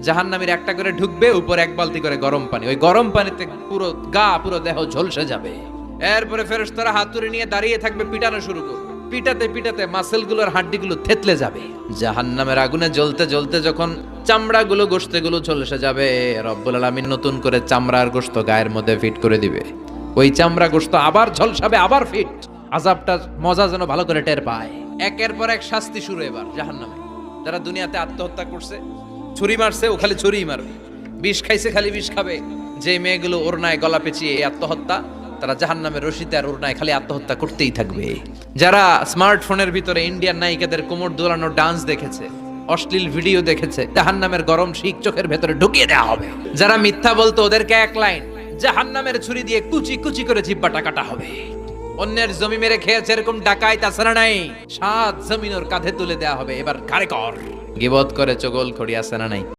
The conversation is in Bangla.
জাহান্নামীর একটা করে ঢুকবে, উপর এক বালতি করে গরম পানি, ওই গরম পানিতে পুরো গা পুরো দেহ ঝলসে যাবে। এরপরে ফেরেশতারা হাতুড়ি নিয়ে দাঁড়িয়ে থাকবে, পিটানো শুরু করবে। পিটাতে পিটাতে মাসেলগুলোর হাড্ডিগুলো থেতলে যাবে। জাহান্নামের আগুনে জ্বলতে জ্বলতে যখন চামড়াগুলো গোশতগুলো ঝলসে যাবে, রব্বুল আলামিন নতুন করে চামড়ার গোশত গায়ের মধ্যে ফিট করে দিবে। ওই চামড়া গোশত আবার ঝলসাবে, আবার ফিট। আযাবটা মজা যেন ভালো করে টের পায়। একের পর এক শাস্তি শুরু এবার জাহান্নামে। যারা দুনিয়াতে আত্মহত্যা করছে, ছুরি মারছে, ও খালি ছুরিই মারবে। বিষ খাইছে, খালি বিষ খাবে। যে মেয়েগুলো ওড়নায় গলা পেঁচিয়ে আত্মহত্যা, তারা জাহান্নামের রশিতে আর ওড়নায় খালি আত্মহত্যা করতেই থাকবে। যারা স্মার্টফোনের ভিতরে ইন্ডিয়ান নায়িকাদের কোমর দোলানো ডান্স দেখেছে, অশ্লীল ভিডিও দেখেছে, জাহান্নামের গরম শিক চোখের ভেতরে ঢুকিয়ে দেওয়া হবে। যারা মিথ্যা বলতো, ওদেরকে এক লাইন জাহান্নামের ছুরি দিয়ে কুচি কুচি করে জিহ্বাটা কাটা হবে। অন্যের জমি মেরে খেয়েছে এরকম ডাকাইত আছে নাই, 7 জমিন ওর কাঁধে তুলে দেওয়া হবে। এবার ঘাড়ে কর। গিবত করে চগল খড়ি আছে না নাই?